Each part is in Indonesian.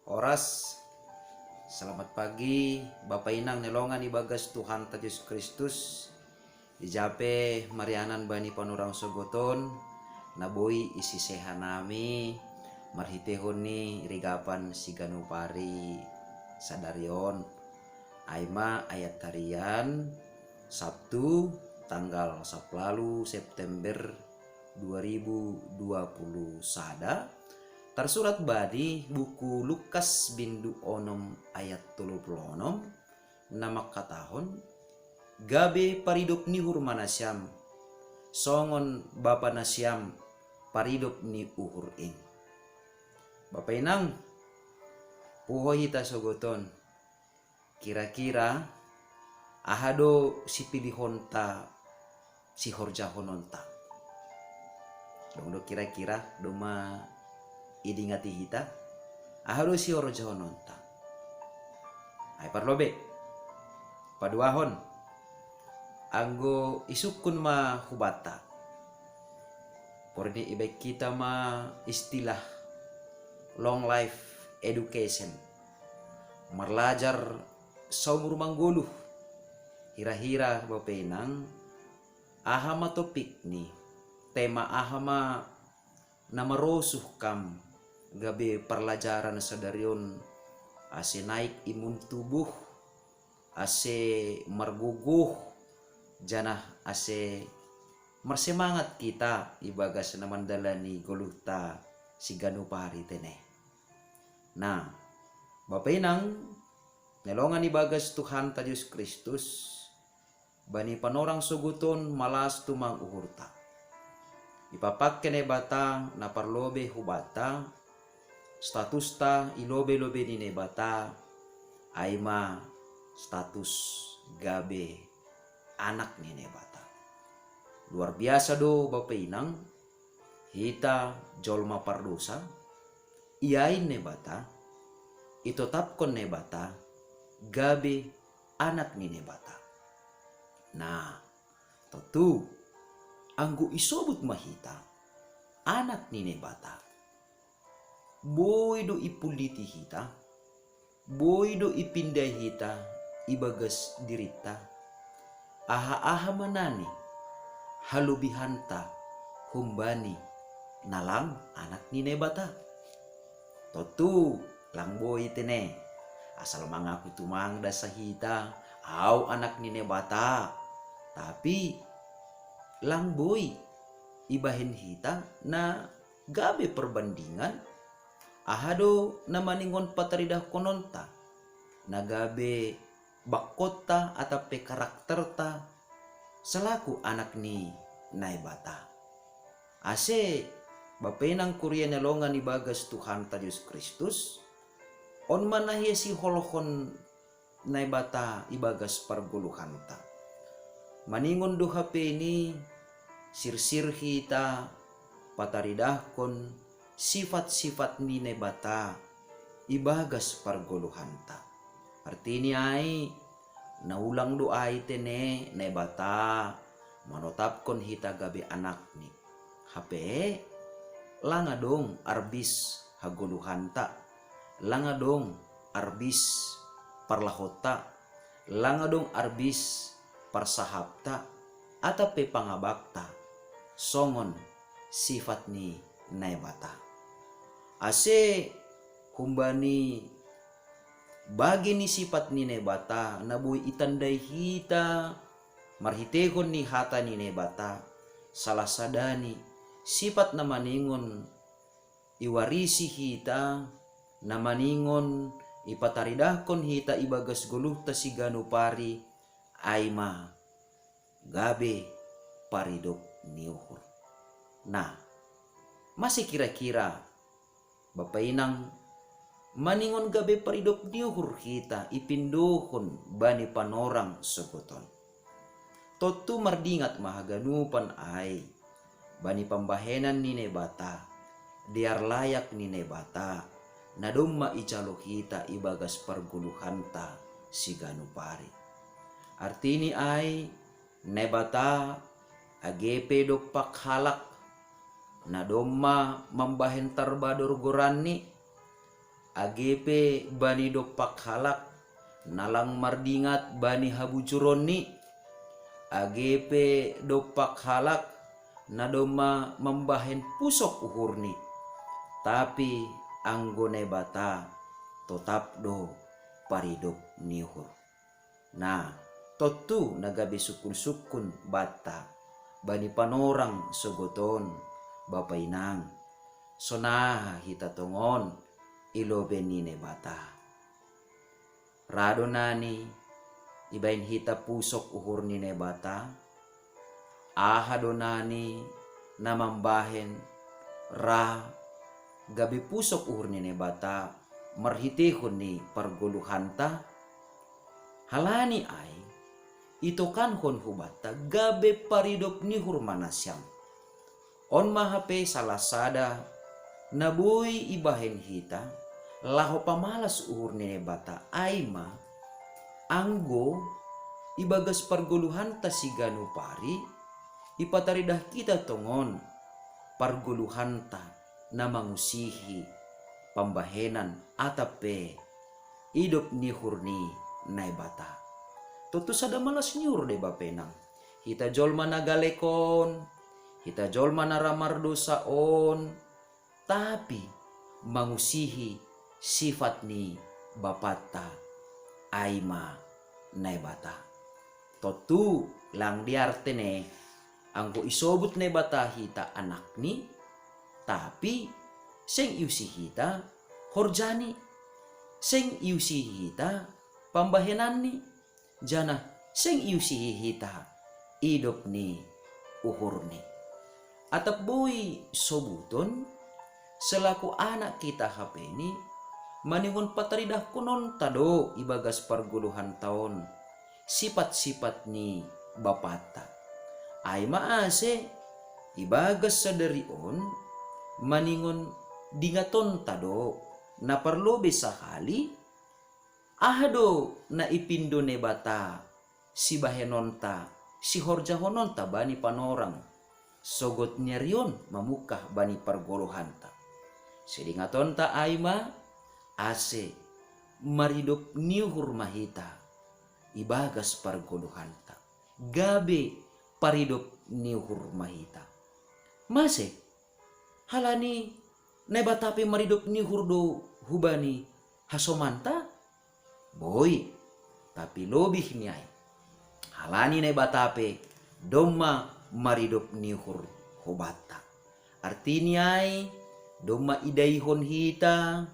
Oras, selamat pagi, Bapak Inang nelongan ibagas Tuhan Yesus Kristus. Ijape Marianan Bani Panurang Sogoton, naboi isi sehanami, marhitehon ni rigapan siganupari sadarion. Aima ayat tarian Sabtu tanggal 10 September 2020 sada. Tersurat badi buku Lukas bindu onom ayat 36 nama katahon gabe paridop ni hur manasyam songon bapa nasyam paridop ni uhur ing. Bapak Inang puho hita sogoton kira-kira ahado si pilihonta si horjahononta dong kira-kira doma idingati hita ahado si horjahononta ay parlobe paduahon anggo isukun ma hubata porni ibek kita ma istilah long life education marlajar saumur mangguluh hira-hira Bapak Inang ahama topik ni tema ahama namarosuh kam gabe perlajaran sadarion ase naik imun tubuh ase marguguh janah ase marsemangat kita ibagas na mandalani goluhta siganupari tene. Nah, Bapak Inang nelongan ibagas Tuhan Yesus Kristus bani panorang suguton malas tumang uhurta ipapak kene bata na parlobe hubata status ta ilobe-lobe ni nebata aima status gabe anak ni nebata. Luar biasa do Bapak Inang hita jolma pardosa iain nebata itotapkon nebata gabe anak ni nebata. Nah tentu anggo isobut mahita anak ni nebata boy do ipuliti hita boy do ipinday hita ibagas dirita aha-aha manani halubihanta humbani nalang anak ni nebata totu lang boy tene asal mangaku tumang dasa hita au anak ni nebata tapi lang boy ibahin hita na gabe perbandingan ahado namaningon pataridah kononta nagabe bakota atape karakterta selaku anak ni naibata ase Bapak Inang Kuria nelongan ibagas Tuhan Yesus Kristus on manahia si holohon naibata ibagas parguluhanta maningon do HP ini sirsir hita pataridahkon sifat-sifat ni nebata ibagas pargoluhanta. Artinya ay naulang do ay tene nebata manotapkon hita gabi anak ni. Hape langa dong arbis hagoluhanta, langa dong arbis parlahota, langa dong arbis parsahapta atape pangabakta songon sifat ni naibata. Ase humbani bagi ni sifat ni nebata nabuy itandai hita marhitehon ni hata ni nebata salah sadani sifat na maningon iwarisi hita na maningon ipataridahkon hita ibagas guluhta siganupari aima gabe paridop niuhur. Nah masih kira-kira Bapak Inang maningon gabe paridop diuhur kita ipindohon bani panorang sogoton totu mardingat mahaganupan ay bani pambahenan ni nebata diar layak ni nebata nadumma icalo kita ibagas parguluhanta siganupari artini ay nebata agepe dokpak halak na domma mambahen tarbador gorani agepe bani dopak halak nalang mardingat bani habucuroni agepe dopak halak nadoma membahen pusok uhurni tapi anggone bata tetap do paridop nihur. Nah, totu nagabe sukun-sukun bata bani panorang sogoton bapa inang sonah hita tongon ilobe nine bata rado nani ibain hita pusok uhur nine bata aha donani namambahen ra gabi pusok uhur nine bata marhitihun ni parguluhanta halani ai ito kan hon hubata gabe paridop ni hurmanasyam on mahape salasada nabui ibahen hita laho pamalas uhur nine bata aima anggo ibagas parguluhanta siganu pari ipataridah kita tongon parguluhanta na mangusihi pambahenan atape idop ni hurni nai bata tutu sada malas nyur de bapenang hita jolma nagalekon hita jolma naramar dosa on tapi mangusihi sifat ni bapata aima nai bata tutu lang diartene anggo isobut ne bata hita anak ni tapi seng iusi hita horjani seng iusi hita pambahenan ni jana seng iusi hita idop ni uhur ni atap boy sobuton selaku anak kita HP ni maningon pataridah kunon tado ibagas parguluhan taon sifat-sifat ni bapata ay maase ibagas sadarion maningon dingaton tado na parlo besahali ahado na ipindo ne bata si bahenonta si horjahononta bani panorang sogot nyarion mamukah bani pargolohanta sedingatonta aima ase maridop niuhur mahita ibagas pargolohanta gabe paridop niuhur mahita mase halani nebatape maridop ni hurdo hubani hasomanta boy tapi lebih niai halani nebatape doma maridop ni hur hobata artinya doma idaihon hita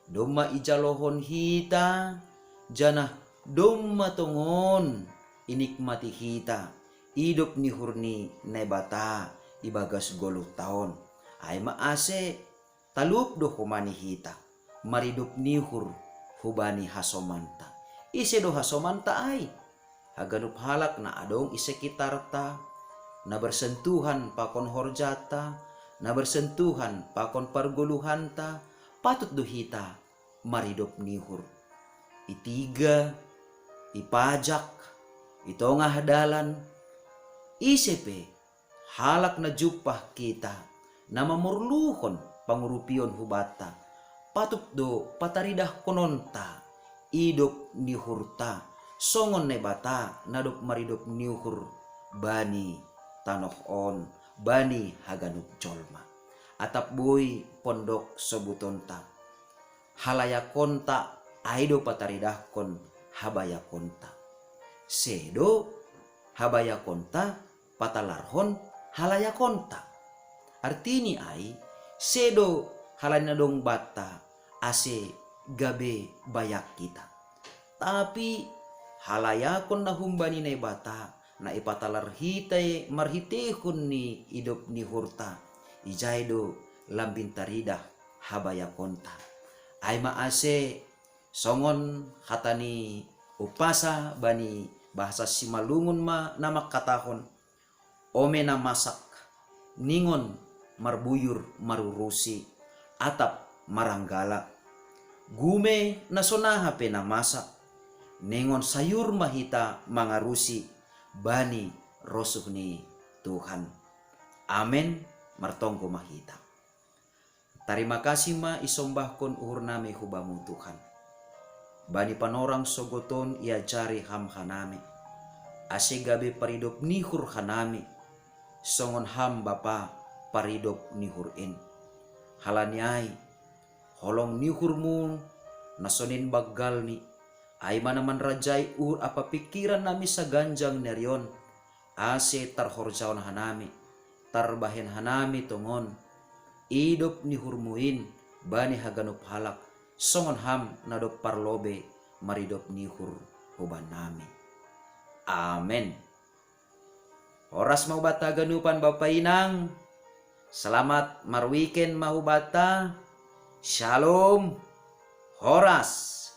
doma ijalohon hita jana doma tongon inikmati hita idop ni hurni nebata ibagas golu taon ay maase talup do humani hita maridop nihur hubani hasomanta ise do hasomanta ay haganup halak na adong isekitarta na bersentuhan pakon horjata na bersentuhan pakon parguluhanta patut do hita maridop nihur itiga ipajak itongah dalan isepe halak na jupah kita na mamurluhon pangurupion hubata patut do pataridah kononta idop nihurta songon nebata nadop maridop nihur bani tanoh on bani haganup jolma atap boy pondok sebutonta halayakonta aido pataridah kon habayakonta sedo habayakonta patalarhon halayakonta artini ai sedo halana dong bata ase gabe bayak kita tapi halayakon na humbani na bata na ipatalar hitay marhitehun ni idop ni hurta ijaydo lambin taridah habayakonta ay maase songon hatani upasa bani bahasa simalungun ma namak katahon ome na masak ningon marbuyur marurusi atap maranggala gume nasonaha pe na masak ningon sayur mahita mangarusi bani rosuh ni Tuhan amen martongko mahita Terima kasih ma isombahkon uhur nami hubamu Tuhan. Bani panorang sogoton ia jari ham hanami. Ase gabe paridop nihur hanami. Songon ham bapa paridop nihurin. Halaniai holong nihurmu nasonin bagal ni. Ay manaman rajai uhur apa pikiran nami sa ganjang nerion. Ase tarhorjaon hanami. Tarbahen hanami tongon. Idop ni hurmuin bani haganup halak songon ham nadop parlobe maridop nihur huban nami. Amen. Oras mahubata ganupan Bapa Inang. Selamat marweekend mahubata. Shalom. Horas.